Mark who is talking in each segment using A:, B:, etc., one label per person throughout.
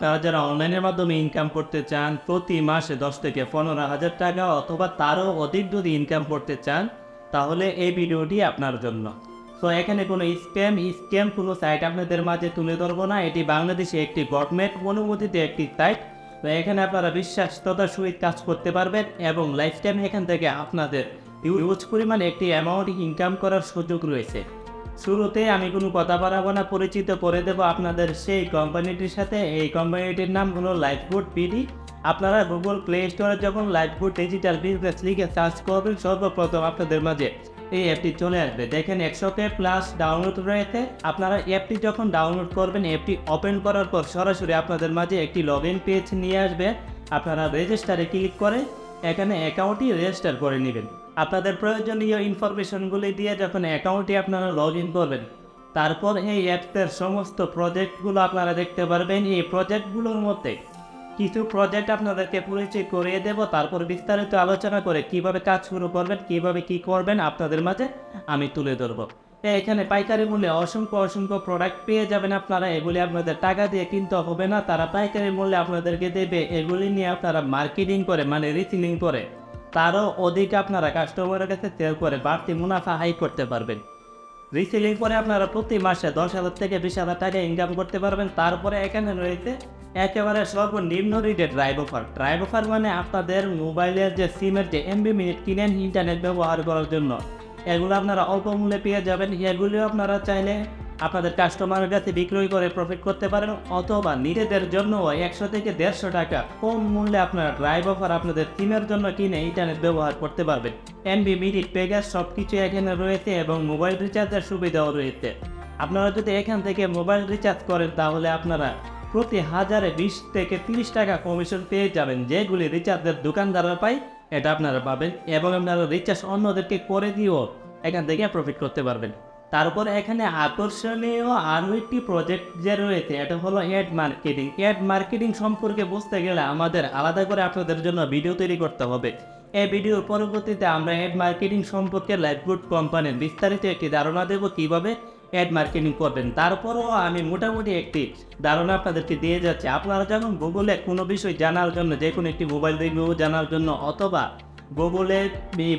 A: আপনারা যারা অনলাইনের মাধ্যমে ইনকাম করতে চান, প্রতি মাসে 10 থেকে 15,000 টাকা অথবা তারও অধিক যদি ইনকাম করতে চান, তাহলে এই ভিডিওটি আপনার জন্য। তো এখানে কোনো স্ক্যাম কোনো সাইট আপনাদের মাঝে তুলে ধরবো না। এটি বাংলাদেশে একটি গভর্নমেন্ট অনুমোদিত একটি সাইট। তো এখানে আপনারা বিশ্বাসততার সহিত কাজ করতে পারবেন এবং লাইফ টাইম এখান থেকে আপনাদের হিউজ পরিমাণে একটি অ্যামাউন্ট ইনকাম করার সুযোগ রয়েছে। শুরুতে আমি কোনো কথা বাড়াবো না, পরিচিত করে দেবো আপনাদের সেই কোম্পানিটির সাথে। এই কোম্পানিটির নাম হলো লাইফগুড বিডি। আপনারা গুগল প্লে স্টোরে যখন লাইফগুড ডিজিটাল বিজনেস লিখে সার্চ করবেন, সর্বপ্রথম আপনাদের মাঝে এই অ্যাপটি চলে আসবে। দেখেন 100K প্লাস ডাউনলোড রয়েছে। আপনারা অ্যাপটি যখন ডাউনলোড করবেন, অ্যাপটি ওপেন করার পর সরাসরি আপনাদের মাঝে একটি লগ ইন পেজ নিয়ে আসবে। আপনারা রেজিস্টারে ক্লিক করে এখানে অ্যাকাউন্টটি রেজিস্টার করে নেবেন। আপনাদের প্রয়োজনীয় ইনফরমেশনগুলি দিয়ে যখন অ্যাকাউন্টটি আপনারা লগ ইন করবেন, তারপর এই অ্যাপসের সমস্ত প্রজেক্টগুলো আপনারা দেখতে পারবেন। এই প্রজেক্টগুলোর মধ্যে কিছু প্রজেক্ট আপনাদেরকে পরিচয় করিয়ে দেব, তারপর বিস্তারিত আলোচনা করে কিভাবে কাজ শুরু করবেন, কিভাবে কি করবেন আপনাদের মাঝে আমি তুলে ধরবো। এখানে পাইকারি মূল্যে অসংখ্য প্রোডাক্ট পেয়ে যাবেন আপনারা। এগুলি আপনাদের টাকা দিয়ে কিনতে হবে না, তারা পাইকারি মূল্যে আপনাদেরকে দেবে। এগুলি নিয়ে আপনারা মার্কেটিং করে মানে রিসেলিং করে তারও অধিক আপনারা কাস্টমারের কাছে সেল করে বাড়তি মুনাফা হাই করতে পারবেন। রিসেলিং করে আপনারা প্রতি মাসে 10,000 থেকে 20,000 টাকা ইনকাম করতে পারবেন। তারপরে এখানে রয়েছে একেবারে সর্বনিম্ন রেটের ড্রাইভ অফার মানে আপনাদের মোবাইলের যে সিমের যে এমবি মিনিট কিনেন ইন্টারনেট ব্যবহার করার জন্য, এগুলো আপনারা অল্প মূল্যে পেয়ে যাবেন। এগুলিও আপনারা চাইলে আপনাদের কাস্টমারের কাছে বিক্রয় করে প্রফিট করতে পারেন, অথবা নিজেদের জন্য 100 থেকে 150 টাকা কম মূল্যে আপনারা ড্রাইভ অফার আপনাদের সিমের জন্য কিনে ইন্টারনেট ব্যবহার করতে পারবেন। এমবি মিনিট প্যাকেজ সব কিছু এখানে রয়েছে এবং মোবাইল রিচার্জের সুবিধাও রয়েছে। আপনারা যদি এখান থেকে মোবাইল রিচার্জ করেন, তাহলে আপনারা প্রতি 1020 থেকে 30 টাকা কমিশন পেয়ে যাবেন। যেগুলি রিচার্জের দোকানদাররা পায়, এটা আপনারা পাবেন এবং আপনারা রিচার্জ অন্যদেরকে করে দিয়েও এখান থেকে প্রফিট করতে পারবেন। তারপর এখানে আকর্ষণীয় আরও একটি প্রজেক্ট যে রয়েছে, এটা হলো অ্যাড মার্কেটিং। অ্যাড মার্কেটিং সম্পর্কে বুঝতে গেলে আমাদের আলাদা করে আপনাদের জন্য ভিডিও তৈরি করতে হবে। এই ভিডিওর পরবর্তীতে আমরা অ্যাড মার্কেটিং সম্পর্কে লাইফগুড কোম্পানির বিস্তারিত একটি ধারণা দেব কীভাবে অ্যাড মার্কেটিং করবেন। তারপরও আমি মোটামুটি একটি ধারণা আপনাদেরকে দিয়ে যাচ্ছি। আপনারা যখন গুগলে কোনো বিষয় জানার জন্য, যে কোনো একটি মোবাইল রিভিউ জানার জন্য, অথবা গুগলে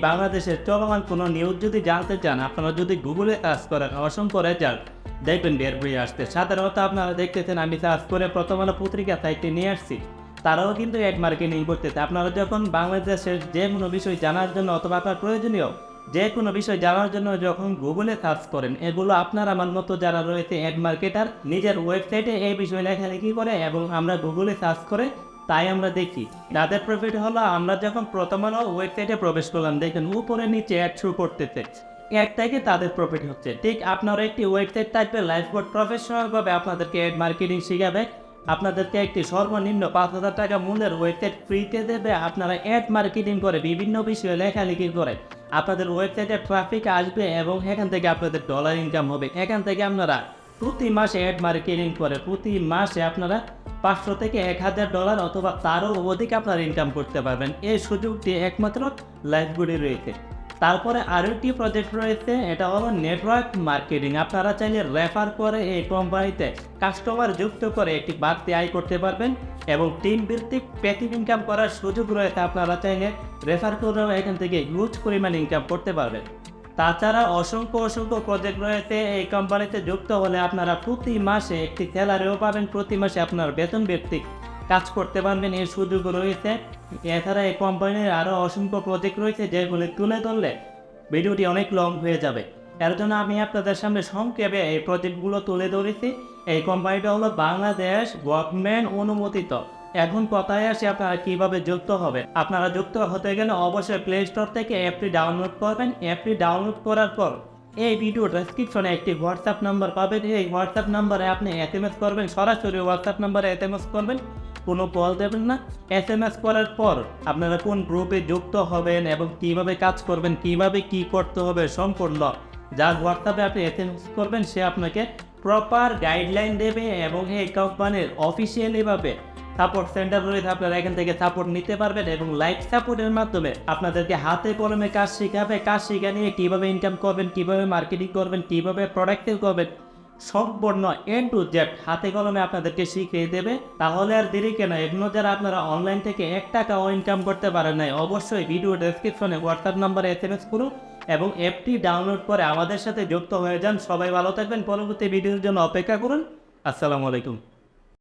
A: বাংলাদেশের চলমান কোনো নিউজ যদি জানতে চান, আপনারা যদি গুগলে সার্চ করেন, অসংখ্য রেজাল্ট দেখবেন বের হয়ে আসতে। সাধারণত আপনারা দেখতেছেন আমি সার্চ করে প্রথম আলো পত্রিকা সাইটে নিয়ে আসছি, তারাও কিন্তু অ্যাড মার্কেটিং করতেছে। আপনারা যখন বাংলাদেশের যে কোনো বিষয় জানার জন্য অথবা আপনার প্রয়োজনীয় যে কোনো বিষয় জানার জন্য যখন গুগলে সার্চ করেন, এগুলো আপনার আমার মতো যারা রয়েছে অ্যাড মার্কেটার নিজের ওয়েবসাইটে এই বিষয় লেখালেখি করে এবং আমরা গুগলে সার্চ করে তাই আমরা দেখি। তাদের প্রফিট হলো, আমরা যখন প্রথম আলো ওয়েবসাইটে প্রবেশ করলাম, দেখেন উপরে নিচে অ্যাড শুরু করতেছে, অ্যাড থেকে তাদের প্রফিট হচ্ছে। ঠিক আপনারা একটি ওয়েবসাইট থাকবে, লাইফগুড প্রফেশনালভাবে আপনাদেরকে অ্যাড মার্কেটিং শেখাবে। আপনাদেরকে একটি সর্বনিম্ন 5,000 টাকা মূল্যের ওয়েবসাইট ফ্রিতে দেবে। আপনারা অ্যাড মার্কেটিং করে বিভিন্ন বিষয়ে লেখালেখি করে আপনাদের ওয়েবসাইটে ট্রাফিক আসবে এবং এখান থেকে আপনাদের ডলার ইনকাম হবে। এখান থেকে আপনারা প্রতি মাসে অ্যাড মার্কেটিং করে প্রতি মাসে আপনারা 500 থেকে 1,000 ডলার অথবা তারও অধিক আপনারা ইনকাম করতে পারবেন। এই সুযোগটি একমাত্র লাইফগুডে রয়েছে। তারপরে আরও একটি প্রজেক্ট রয়েছে, এটা হলো নেটওয়ার্ক মার্কেটিং। আপনারা চাইলে রেফার করে এই কোম্পানিতে কাস্টমার যুক্ত করে একটি বাড়তি আয় করতে পারবেন এবং টিম ভিত্তিক প্যাসিভ ইনকাম করার সুযোগ রয়েছে। আপনারা চাইলে রেফার করেও এখান থেকে হিউজ পরিমাণ ইনকাম করতে পারবেন। তাছাড়া অসংখ্য প্রজেক্ট রয়েছে। এই কোম্পানিতে যুক্ত হলে আপনারা প্রতি মাসে একটি স্যালারিও পাবেন, প্রতি মাসে আপনার বেতন ভিত্তিক কাজ করতে পারবেন, এর সুযোগ রয়েছে। এছাড়া এই কোম্পানির আরও অসংখ্য প্রজেক্ট রয়েছে, যেগুলি তুলে ধরলে ভিডিওটি অনেক লং হয়ে যাবে। এর জন্য আমি আপনাদের সামনে সংক্ষেপে এই প্রজেক্টগুলো তুলে ধরেছি। এই কোম্পানিটা হলো বাংলাদেশ গভর্নমেন্ট অনুমোদিত। এখন কথায় আসে আপনারা কীভাবে যুক্ত হবেন। আপনারা যুক্ত হতে গেলে অবশ্যই প্লে স্টোর থেকে অ্যাপটি ডাউনলোড করবেন। অ্যাপটি ডাউনলোড করার পর এই ভিডিও ডেসক্রিপশনে একটি হোয়াটসঅ্যাপ নাম্বার পাবেন। এই হোয়াটসঅ্যাপ নাম্বারে আপনি SMS করবেন, সরাসরি হোয়াটসঅ্যাপ নাম্বারে SMS করবেন, কোনো কল দেবেন না। SMS করার পর আপনারা কোন গ্রুপে যুক্ত হবেন এবং কিভাবে কাজ করবেন, কিভাবে কি করতে হবে সম্পূর্ণ যার হোয়াটসঅ্যাপে আপনি SMS করবেন, সে আপনাকে প্রপার গাইডলাইন দেবে এবং এই কোম্পানির অফিসিয়ালিভাবে সাপোর্ট সেন্টার রয়েছে। আপনারা এখান থেকে সাপোর্ট নিতে পারবেন এবং লাইভ সাপোর্টের মাধ্যমে আপনাদেরকে হাতে কলমে কাজ শেখাবে। কাজ শেখা নিয়ে কীভাবে ইনকাম করবেন, কীভাবে মার্কেটিং করবেন, কীভাবে প্রোডাক্ট সেল করবেন, সম্পূর্ণ A to Z হাতে কলমে আপনাদেরকে শিখিয়ে দেবে। তাহলে আর দেরি কেন, এগুলো যারা আপনারা অনলাইন থেকে 1 টাকাও ইনকাম করতে পারেন নাই, অবশ্যই ভিডিও ডেসক্রিপশনে হোয়াটসঅ্যাপ নাম্বারে SMS করুন এবং অ্যাপটি ডাউনলোড করে আমাদের সাথে যুক্ত হয়ে যান। সবাই ভালো থাকবেন, পরবর্তী ভিডিওর জন্য অপেক্ষা করুন। আসসালামু আলাইকুম।